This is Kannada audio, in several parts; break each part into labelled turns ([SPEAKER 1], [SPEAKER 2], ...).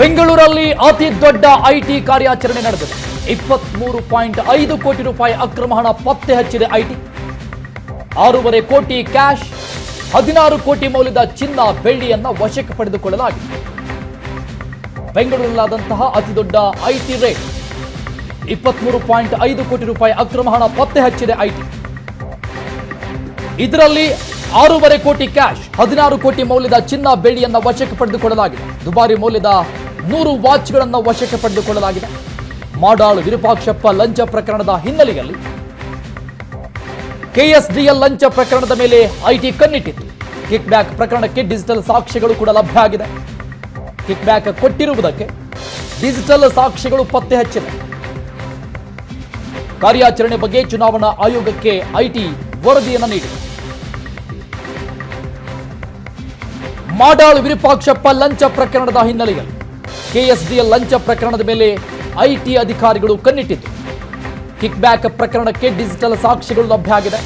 [SPEAKER 1] ಬೆಂಗಳೂರಲ್ಲಿ ಅತಿ ದೊಡ್ಡ ಐಟಿ ಕಾರ್ಯಾಚರಣೆ ನಡೆದಿದೆ. 23.5 ಕೋಟಿ ರೂಪಾಯಿ ಅಕ್ರಮ ಹಣ ಪತ್ತೆ ಹಚ್ಚಿದೆ ಐಟಿ. 6.5 ಕೋಟಿ ಕ್ಯಾಶ್, 16 ಕೋಟಿ ಮೌಲ್ಯದ ಚಿನ್ನ ಬೆಳ್ಳಿಯನ್ನ ವಶಕ್ಕೆ ಪಡೆದುಕೊಳ್ಳಲಾಗಿದೆ. ಬೆಂಗಳೂರಿನಲ್ಲಾದಂತಹ ಅತಿ ದೊಡ್ಡ ಐಟಿ ರೇಡ್. 23.5 ಕೋಟಿ ರೂಪಾಯಿ ಅಕ್ರಮ ಹಣ ಪತ್ತೆ ಹಚ್ಚಿದೆ ಐಟಿ. ಇದರಲ್ಲಿ 6.5 ಕೋಟಿ ಕ್ಯಾಶ್, 16 ಕೋಟಿ ಮೌಲ್ಯದ ಚಿನ್ನ ಬೆಳ್ಳಿಯನ್ನ ವಶಕ್ಕೆ ಪಡೆದುಕೊಳ್ಳಲಾಗಿದೆ. ದುಬಾರಿ ಮೌಲ್ಯದ 100 ವಾಚ್ಗಳನ್ನು ವಶಕ್ಕೆ ಪಡೆದುಕೊಳ್ಳಲಾಗಿದೆ. ಮಾಡಾಳ್ ವಿರೂಪಾಕ್ಷಪ್ಪ ಲಂಚ ಪ್ರಕರಣದ ಹಿನ್ನೆಲೆಯಲ್ಲಿ ಕೆಎಸ್ಡಿಎಲ್ ಲಂಚ ಪ್ರಕರಣದ ಮೇಲೆ ಐಟಿ ಕಣ್ಣಿಟ್ಟಿತ್ತು. ಕಿಕ್ ಬ್ಯಾಕ್ ಪ್ರಕರಣಕ್ಕೆ ಡಿಜಿಟಲ್ ಸಾಕ್ಷ್ಯಗಳು ಕೂಡ ಲಭ್ಯ ಆಗಿದೆ. ಕಿಕ್ ಬ್ಯಾಕ್ ಕೊಟ್ಟಿರುವುದಕ್ಕೆ ಡಿಜಿಟಲ್ ಸಾಕ್ಷ್ಯಗಳು ಪತ್ತೆ ಹಚ್ಚಿದೆ. ಕಾರ್ಯಾಚರಣೆ ಬಗ್ಗೆ ಚುನಾವಣಾ ಆಯೋಗಕ್ಕೆ ಐಟಿ ವರದಿಯನ್ನು ನೀಡಿದೆ. ಮಾಡಾಳ್ ವಿರೂಪಾಕ್ಷಪ್ಪ ಲಂಚ ಪ್ರಕರಣದ ಹಿನ್ನೆಲೆಯಲ್ಲಿ ಕೆಎಸ್ಡಿಎಲ್ ಲಂಚ ಪ್ರಕರಣದ ಮೇಲೆ ಐಟಿ ಅಧಿಕಾರಿಗಳು ಕಣ್ಣಿಟ್ಟಿದ್ದು, ಕಿಕ್ ಬ್ಯಾಕ್ ಪ್ರಕರಣಕ್ಕೆ ಡಿಜಿಟಲ್ ಸಾಕ್ಷ್ಯಗಳು ಲಭ್ಯ ಆಗಿದೆ.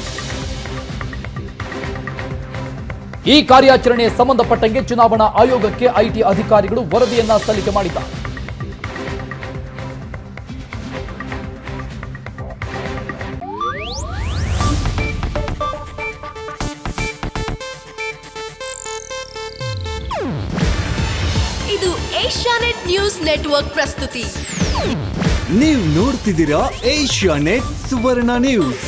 [SPEAKER 1] ಈ ಕಾರ್ಯಾಚರಣೆ ಸಂಬಂಧಪಟ್ಟಂಗೆ ಚುನಾವಣಾ ಆಯೋಗಕ್ಕೆ ಐಟಿ ಅಧಿಕಾರಿಗಳು ವರದಿಯನ್ನ ಸಲ್ಲಿಕೆ ಮಾಡಿದ್ದಾರೆ.
[SPEAKER 2] ಇದು ಏಷ್ಯಾನೆಟ್ ನ್ಯೂಸ್ ನೆಟ್ವರ್ಕ್ ಪ್ರಸ್ತುತಿ.
[SPEAKER 3] ನೀವು ನೋಡ್ತಿದ್ದೀರಾ ಏಷ್ಯಾನೆಟ್ ಸುವರ್ಣ ನ್ಯೂಸ್.